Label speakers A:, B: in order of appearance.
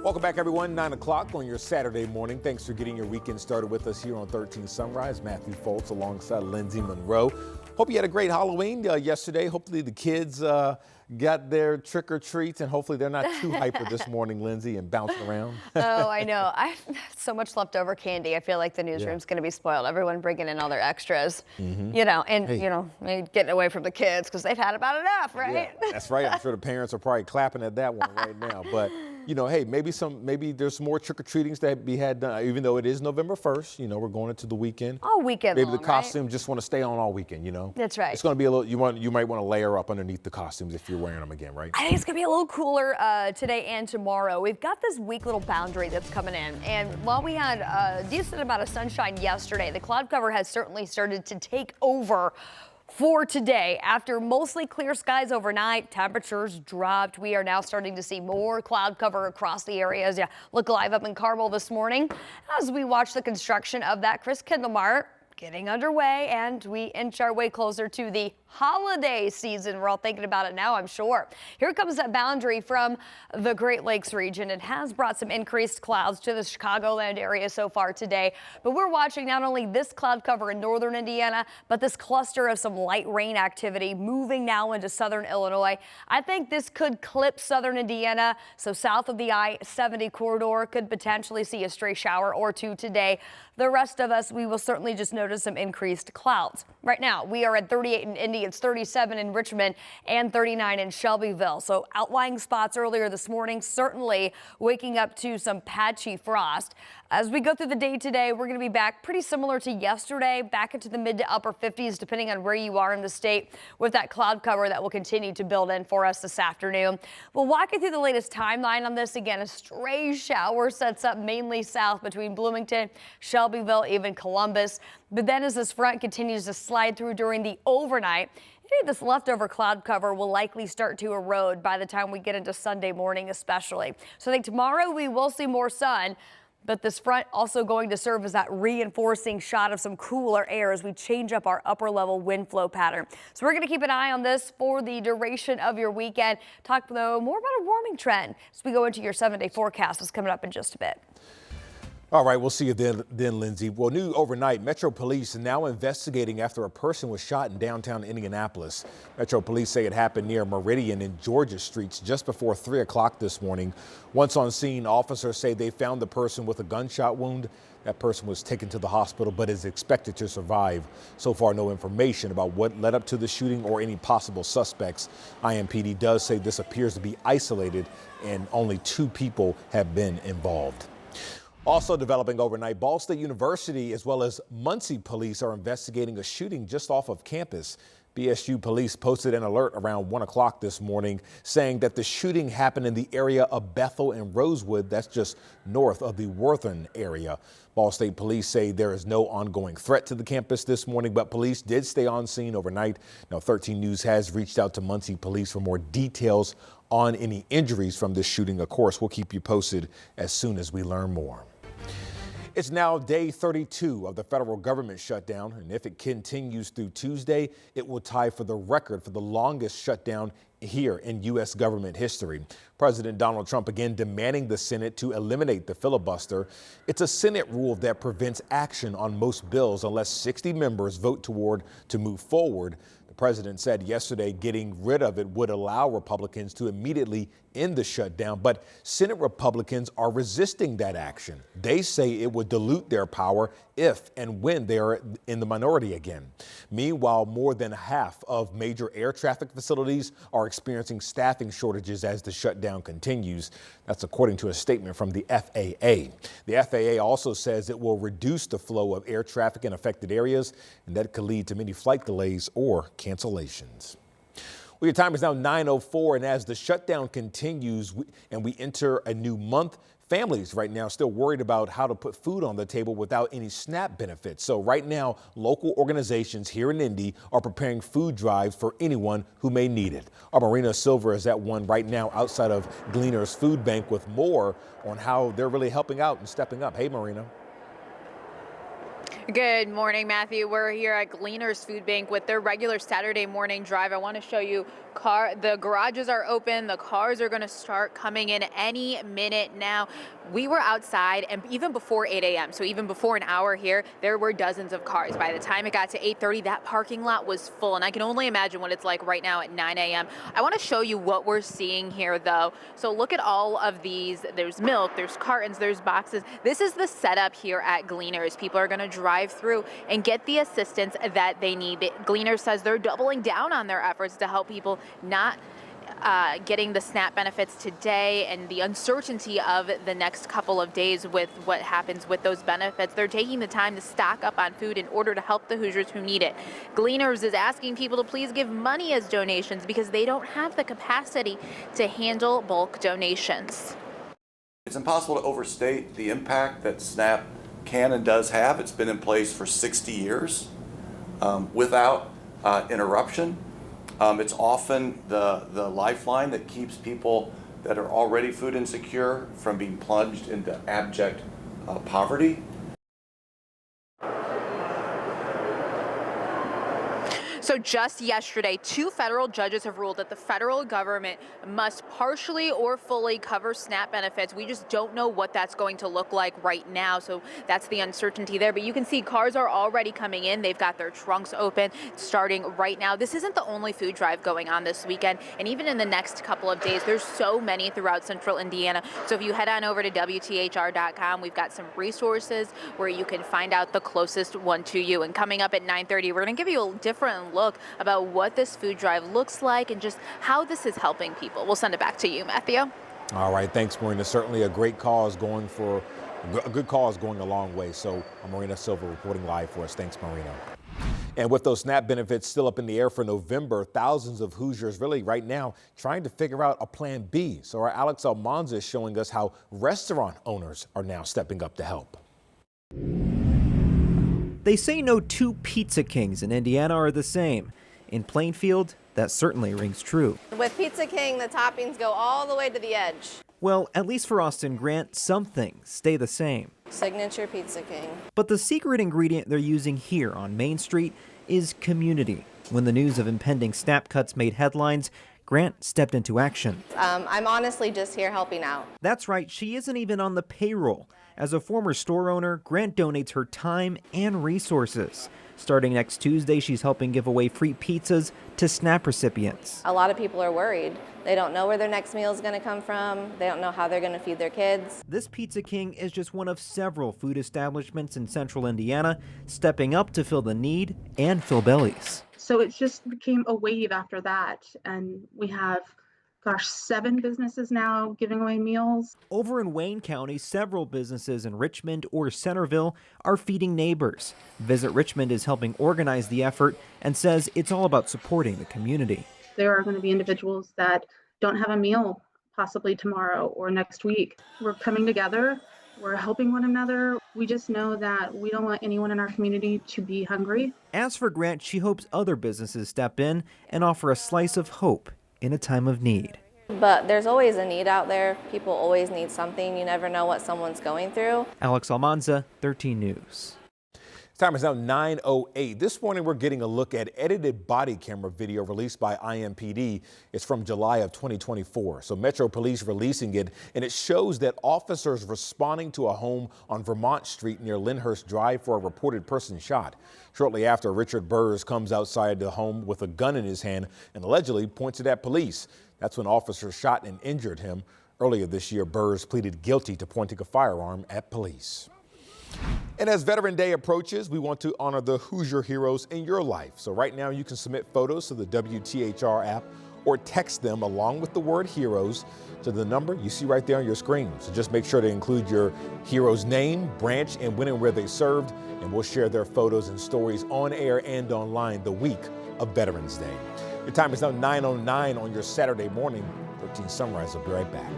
A: Welcome back, everyone. 9 o'clock on your Saturday morning. Thanks for getting your weekend started with us here on 13 Sunrise. Matthew Foltz alongside Lindsay Monroe. Hope you had a great Halloween yesterday. Hopefully the kids got their trick or treats, and hopefully they're not too hyper this morning, Lindsay, and bouncing around.
B: Oh, I know. I have so much leftover candy. I feel like the newsroom's going to be spoiled. Everyone bringing in all their extras, you know, and, you know, maybe getting away from the kids because they've had about enough, right?
A: Yeah, that's right. I'm sure the parents are probably clapping at that one right now. But, you know, hey, maybe there's some more trick-or-treatings that be had done, even though it is November 1st. You know, we're going into the weekend.
B: All weekend
A: Maybe
B: long,
A: the costume just want to stay on all weekend, you know?
B: That's right.
A: It's going to be a little, you might want to layer up underneath the costumes if you're wearing them again, right?
B: I think it's going to be a little cooler today and tomorrow. We've got this weak little boundary that's coming in. And while we had a decent amount of sunshine yesterday, the cloud cover has certainly started to take over for today. After mostly clear skies overnight, temperatures dropped. We are now starting to see more cloud cover across the areas. Yeah, look live up in Carmel this morning as we watch the construction of that Christkindl Mart getting underway, and we inch our way closer to the holiday season. We're all thinking about it now, I'm sure. Here comes that boundary from the Great Lakes region. It has brought some increased clouds to the Chicagoland area so far today, but we're watching not only this cloud cover in northern Indiana, but this cluster of some light rain activity moving now into southern Illinois. I think this could clip southern Indiana, so south of the I-70 corridor could potentially see a stray shower or two today. The rest of us, we will certainly just notice some increased clouds. Right now, we are at 38 in Indy, it's 37 in Richmond, and 39 in Shelbyville. So outlying spots earlier this morning, certainly waking up to some patchy frost. As we go through the day today, we're going to be back pretty similar to yesterday, back into the mid to upper 50s, depending on where you are in the state, with that cloud cover that will continue to build in for us this afternoon. We'll walk you through the latest timeline on this. Again, a stray shower sets up mainly south between Bloomington, Shelbyville, even Columbus. But then as this front continues to slide through during the overnight, this leftover cloud cover will likely start to erode by the time we get into Sunday morning especially. So I think tomorrow we will see more sun, but this front also going to serve as that reinforcing shot of some cooler air as we change up our upper level wind flow pattern. So we're going to keep an eye on this for the duration of your weekend. Talk though more about a warming trend as we go into your 7-day forecast. That's coming up in just a bit.
A: All right, we'll see you then, Lindsay. Well, new overnight, Metro Police are now investigating after a person was shot in downtown Indianapolis. Metro Police say it happened near Meridian and Georgia Streets just before 3 o'clock this morning. Once on scene, officers say they found the person with a gunshot wound. That person was taken to the hospital but is expected to survive. So far, no information about what led up to the shooting or any possible suspects. IMPD does say this appears to be isolated and only 2 people have been involved. Also developing overnight, Ball State University as well as Muncie police are investigating a shooting just off of campus. BSU police posted an alert around 1 o'clock this morning saying that the shooting happened in the area of Bethel and Rosewood. That's just north of the Wortham area. Ball State police say there is no ongoing threat to the campus this morning, but police did stay on scene overnight. Now 13 News has reached out to Muncie police for more details on any injuries from this shooting. Of course, we'll keep you posted as soon as we learn more. It's now day 32 of the federal government shutdown, and if it continues through Tuesday, it will tie for the record for the longest shutdown here in U.S. government history. President Donald Trump again demanding the Senate to eliminate the filibuster. It's a Senate rule that prevents action on most bills unless 60 members vote to move forward. The president said yesterday getting rid of it would allow Republicans to immediately end the shutdown, but Senate Republicans are resisting that action. They say it would dilute their power if and when they are in the minority again. Meanwhile, more than half of major air traffic facilities are experiencing staffing shortages as the shutdown continues. That's according to a statement from the FAA. The FAA also says it will reduce the flow of air traffic in affected areas, and that could lead to many flight delays or cancellations. Well, your time is now 9:04, and as the shutdown continues and we enter a new month, families right now still worried about how to put food on the table without any SNAP benefits. So right now, local organizations here in Indy are preparing food drives for anyone who may need it. Our Marina Silver is at one right now outside of Gleaner's Food Bank with more on how they're really helping out and stepping up. Hey, Marina.
C: Good morning, Matthew. We're here at Gleaners Food Bank with their regular Saturday morning drive. I want to show you the garages are open. The cars are going to start coming in any minute now. We were outside, and even before 8 a.m., so even before an hour here, there were dozens of cars. By the time it got to 8:30, that parking lot was full, and I can only imagine what it's like right now at 9 a.m. I want to show you what we're seeing here, though. So look at all of these. There's milk, there's cartons, there's boxes. This is the setup here at Gleaners. People are going to drive through and get the assistance that they need. Gleaners says they're doubling down on their efforts to help people not getting the SNAP benefits today and the uncertainty of the next couple of days with what happens with those benefits. They're taking the time to stock up on food in order to help the Hoosiers who need it. Gleaners is asking people to please give money as donations because they don't have the capacity to handle bulk donations.
D: It's impossible to overstate the impact that SNAP can and does have. It's been in place for 60 years without interruption. It's often the lifeline that keeps people that are already food insecure from being plunged into abject poverty.
C: So just yesterday, 2 federal judges have ruled that the federal government must partially or fully cover SNAP benefits. We just don't know what that's going to look like right now. So that's the uncertainty there. But you can see cars are already coming in. They've got their trunks open starting right now. This isn't the only food drive going on this weekend. And even in the next couple of days, there's so many throughout central Indiana. So if you head on over to WTHR.com, we've got some resources where you can find out the closest one to you. And coming up at 9:30, we're going to give you a different look about what this food drive looks like and just how this is helping people. We'll send it back to you, Matthew.
A: All right, thanks, Marina. Certainly a great cause going for a good cause going a long way. So Marina Silva reporting live for us. Thanks, Marina. And with those SNAP benefits still up in the air for November, thousands of Hoosiers really right now trying to figure out a plan B. So our Alex Almanza is showing us how restaurant owners are now stepping up to help.
E: They say no 2 Pizza Kings in Indiana are the same. In Plainfield, that certainly rings true.
F: With Pizza King, the toppings go all the way to the edge.
E: Well, at least for Austin Grant, some things stay the same.
F: Signature Pizza King.
E: But the secret ingredient they're using here on Main Street is community. When the news of impending SNAP cuts made headlines, Grant stepped into action.
F: I'm honestly just here helping out.
E: That's right, she isn't even on the payroll. As a former store owner, Grant donates her time and resources. Starting next Tuesday, she's helping give away free pizzas to SNAP recipients.
F: A lot of people are worried. They don't know where their next meal is going to come from. They don't know how they're going to feed their kids.
E: This Pizza King is just one of several food establishments in central Indiana stepping up to fill the need and fill bellies.
G: So it just became a wave after that. And we have 7 businesses now giving away meals.
E: Over in Wayne County, several businesses in Richmond or Centerville are feeding neighbors. Visit Richmond is helping organize the effort and says it's all about supporting the community.
G: There are going to be individuals that don't have a meal possibly tomorrow or next week. We're coming together. We're helping one another. We just know that we don't want anyone in our community to be hungry.
E: As for Grant, she hopes other businesses step in and offer a slice of hope in a time of need.
F: But there's always a need out there. People always need something. You never know what someone's going through.
E: Alex Almanza, 13 News.
A: Time is now 9:08. This morning, we're getting a look at edited body camera video released by IMPD. It's from July of 2024. So Metro Police releasing it, and it shows that officers responding to a home on Vermont Street near Lyndhurst Drive for a reported person shot. Shortly after, Richard Burrs comes outside the home with a gun in his hand and allegedly points it at police. That's when officers shot and injured him. Earlier this year, Burrs pleaded guilty to pointing a firearm at police. And as Veteran Day approaches, we want to honor the Hoosier heroes in your life. So right now you can submit photos to the WTHR app or text them along with the word heroes to the number you see right there on your screen. So just make sure to include your hero's name, branch, and when and where they served, and we'll share their photos and stories on air and online the week of Veterans Day. The time is now 9:09 on your Saturday morning. 13 Sunrise will be right back.